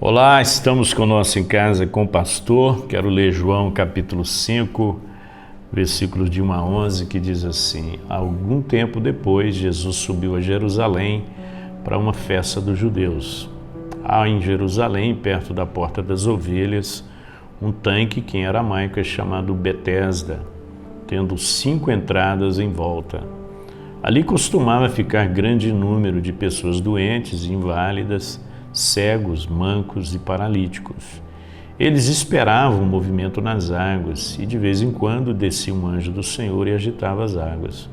Olá, estamos conosco em casa com o pastor. Quero ler João capítulo 5, versículos de 1 a 11, que diz assim: Algum tempo depois, Jesus subiu a Jerusalém para uma festa dos judeus. Há em Jerusalém, perto da Porta das Ovelhas, um tanque que em aramaico é chamado Betesda, tendo 5 entradas em volta. Ali costumava ficar grande número de pessoas doentes, inválidas, cegos, mancos e paralíticos. Eles esperavam o movimento nas águas e de vez em quando descia um anjo do Senhor e agitava as águas.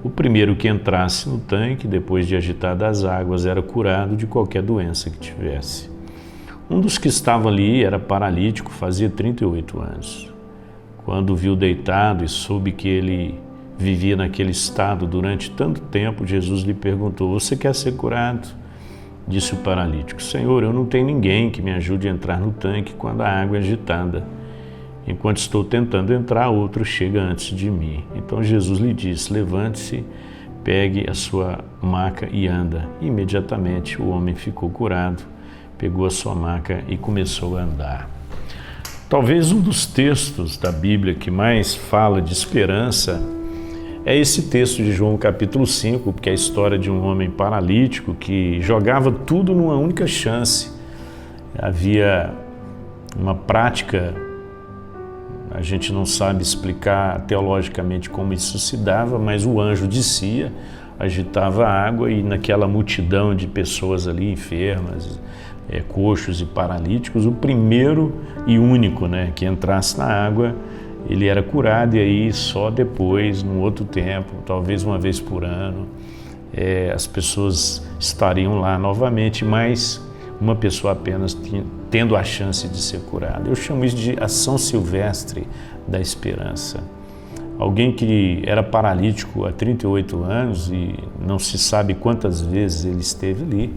O primeiro que entrasse no tanque, depois de agitadas as águas, era curado de qualquer doença que tivesse. Um dos que estavam ali era paralítico, fazia 38 anos. Quando o viu deitado e soube que ele vivia naquele estado durante tanto tempo, Jesus lhe perguntou: Você quer ser curado? Disse o paralítico: Senhor, eu não tenho ninguém que me ajude a entrar no tanque quando a água é agitada. Enquanto estou tentando entrar, outro chega antes de mim. Então Jesus lhe disse: Levante-se, pegue a sua maca e anda. E imediatamente o homem ficou curado, pegou a sua maca e começou a andar. Talvez um dos textos da Bíblia que mais fala de esperança é esse texto de João capítulo 5, porque é a história de um homem paralítico que jogava tudo numa única chance. Havia uma prática, a gente não sabe explicar teologicamente como isso se dava, mas o anjo descia, agitava a água e naquela multidão de pessoas ali enfermas, coxos e paralíticos, o primeiro e único, que entrasse na água, ele era curado, e aí só depois, num outro tempo, talvez uma vez por ano, as pessoas estariam lá novamente, mas uma pessoa apenas tendo a chance de ser curada. Eu chamo isso de ação silvestre da esperança. Alguém que era paralítico há 38 anos e não se sabe quantas vezes ele esteve ali,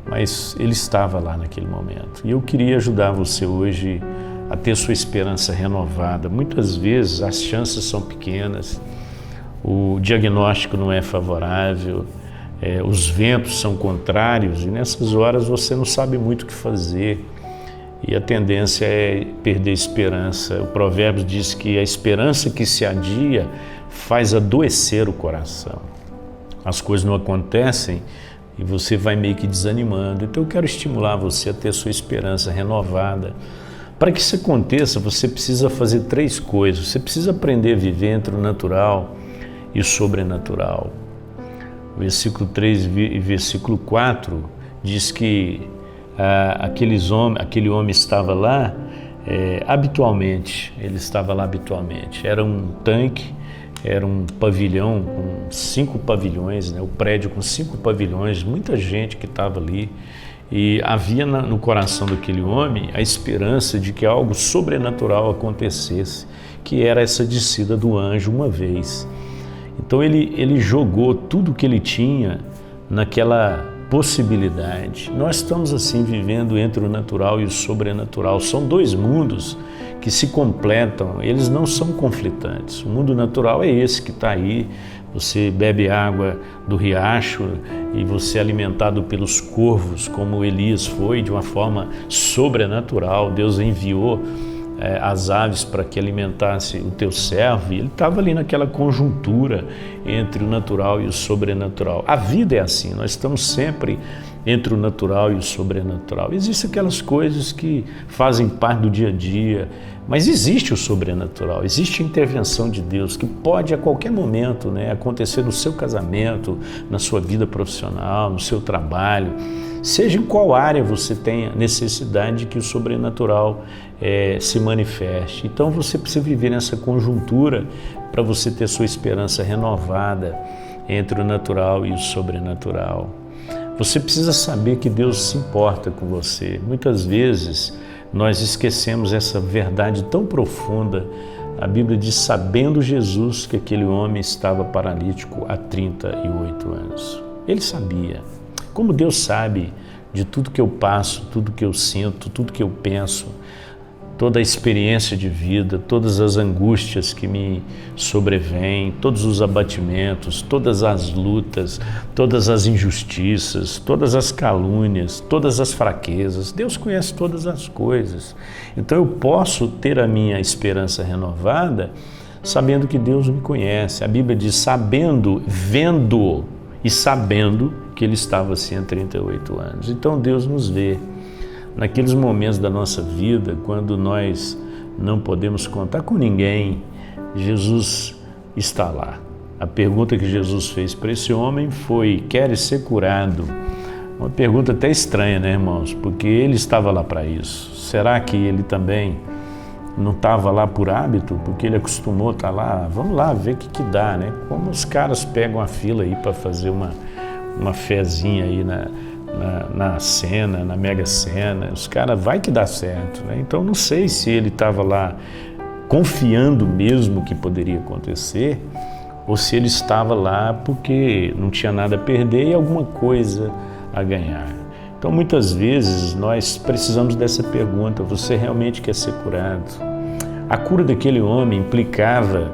mas ele estava lá naquele momento. E eu queria ajudar você hoje a ter sua esperança renovada. Muitas vezes as chances são pequenas, o diagnóstico não é favorável, os ventos são contrários e nessas horas você não sabe muito o que fazer e a tendência é perder a esperança. O provérbio diz que a esperança que se adia faz adoecer o coração. As coisas não acontecem e você vai meio que desanimando. Então eu quero estimular você a ter sua esperança renovada. Para que isso aconteça, você precisa fazer 3 coisas. Você precisa aprender a viver entre o natural e o sobrenatural. O versículo 3 e versículo 4 diz que aquele homem estava lá habitualmente. Ele estava lá habitualmente. Era um tanque, era um pavilhão com 5 pavilhões, o prédio com 5 pavilhões, muita gente que estava ali. E havia no coração daquele homem a esperança de que algo sobrenatural acontecesse, que era essa descida do anjo uma vez. Então ele jogou tudo que ele tinha naquela possibilidade. Nós estamos assim vivendo entre o natural e o sobrenatural. São 2 mundos que se completam, eles não são conflitantes. O mundo natural é esse que está aí. Você bebe água do riacho e você é alimentado pelos corvos, como Elias foi, de uma forma sobrenatural. Deus enviou as aves para que alimentasse o teu servo, e ele estava ali naquela conjuntura entre o natural e o sobrenatural. A vida é assim, nós estamos sempre entre o natural e o sobrenatural. Existem aquelas coisas que fazem parte do dia a dia, mas existe o sobrenatural, existe a intervenção de Deus que pode a qualquer momento acontecer no seu casamento, na sua vida profissional, no seu trabalho, seja em qual área você tenha necessidade de que o sobrenatural se manifeste. Então você precisa viver nessa conjuntura para você ter sua esperança renovada entre o natural e o sobrenatural. Você precisa saber que Deus se importa com você. Muitas vezes nós esquecemos essa verdade tão profunda. A Bíblia diz: sabendo Jesus que aquele homem estava paralítico há 38 anos. Ele sabia. Como Deus sabe de tudo que eu passo, tudo que eu sinto, tudo que eu penso. toda a experiência de vida, todas as angústias que me sobrevêm, todos os abatimentos, todas as lutas, todas as injustiças, todas as calúnias, todas as fraquezas. Deus conhece todas as coisas. Então eu posso ter a minha esperança renovada sabendo que Deus me conhece. A Bíblia diz, sabendo, vendo e sabendo que Ele estava assim há 38 anos. Então Deus nos vê. Naqueles momentos da nossa vida, quando nós não podemos contar com ninguém, Jesus está lá. A pergunta que Jesus fez para esse homem foi, queres ser curado? Uma pergunta até estranha, né, irmãos? Porque ele estava lá para isso. Será que ele também não estava lá por hábito? Porque ele acostumou a estar lá? Vamos lá ver o que dá, né? Como os caras pegam a fila aí para fazer uma fezinha aí na cena, na Mega Sena, os caras, vai que dá certo, né? Então não sei se ele estava lá confiando mesmo que poderia acontecer, ou se ele estava lá porque não tinha nada a perder e alguma coisa a ganhar. Então muitas vezes nós precisamos dessa pergunta, você realmente quer ser curado? A cura daquele homem implicava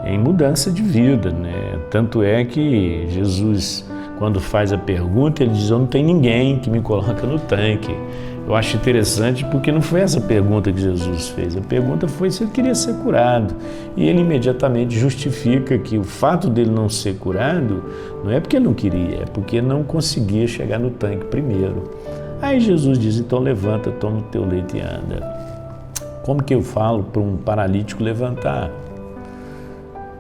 em mudança de vida, né? Tanto é que Jesus, quando faz a pergunta, ele diz, eu não tenho ninguém que me coloca no tanque. Eu acho interessante porque não foi essa pergunta que Jesus fez. A pergunta foi se ele queria ser curado. E ele imediatamente justifica que o fato dele não ser curado não é porque ele não queria, é porque não conseguia chegar no tanque primeiro. Aí Jesus diz, então levanta, toma o teu leito e anda. Como que eu falo para um paralítico levantar?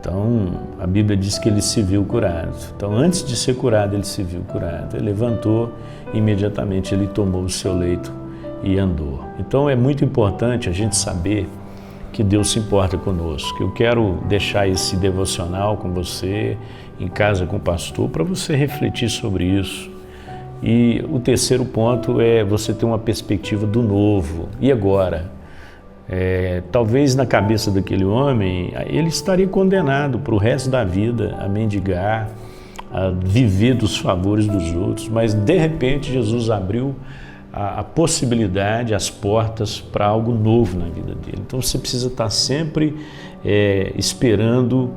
Então, a Bíblia diz que ele se viu curado. Então, antes de ser curado, ele se viu curado. Ele levantou, imediatamente ele tomou o seu leito e andou. Então, é muito importante a gente saber que Deus se importa conosco. Eu quero deixar esse devocional com você, em casa com o pastor, para você refletir sobre isso. E o terceiro ponto é você ter uma perspectiva do novo. E agora? Talvez na cabeça daquele homem, ele estaria condenado para o resto da vida a mendigar, a viver dos favores dos outros, mas de repente Jesus abriu a possibilidade, as portas para algo novo na vida dele. Então você precisa estar sempre esperando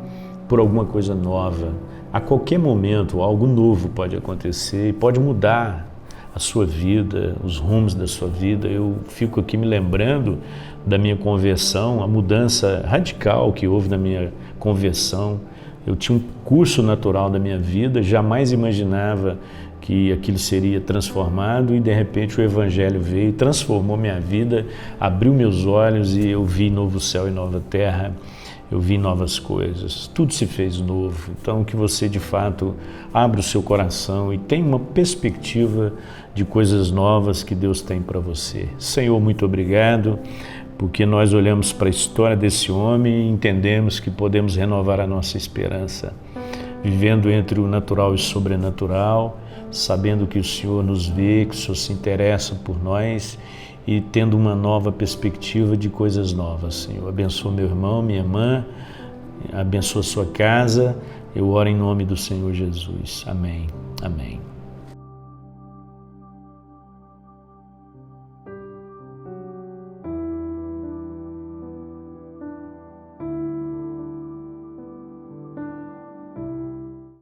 por alguma coisa nova. A qualquer momento algo novo pode acontecer e pode mudar a sua vida, os rumos da sua vida. Eu fico aqui me lembrando da minha conversão, a mudança radical que houve na minha conversão. Eu tinha um curso natural da minha vida, jamais imaginava que aquilo seria transformado e de repente o Evangelho veio, transformou minha vida, abriu meus olhos e eu vi novo céu e nova terra, eu vi novas coisas, tudo se fez novo. Então que você de fato abra o seu coração e tenha uma perspectiva de coisas novas que Deus tem para você. Senhor, muito obrigado, porque nós olhamos para a história desse homem e entendemos que podemos renovar a nossa esperança, vivendo entre o natural e o sobrenatural, sabendo que o Senhor nos vê, que o Senhor se interessa por nós e tendo uma nova perspectiva de coisas novas, Senhor. Abençoa meu irmão, minha irmã, abençoa sua casa. Eu oro em nome do Senhor Jesus. Amém. Amém.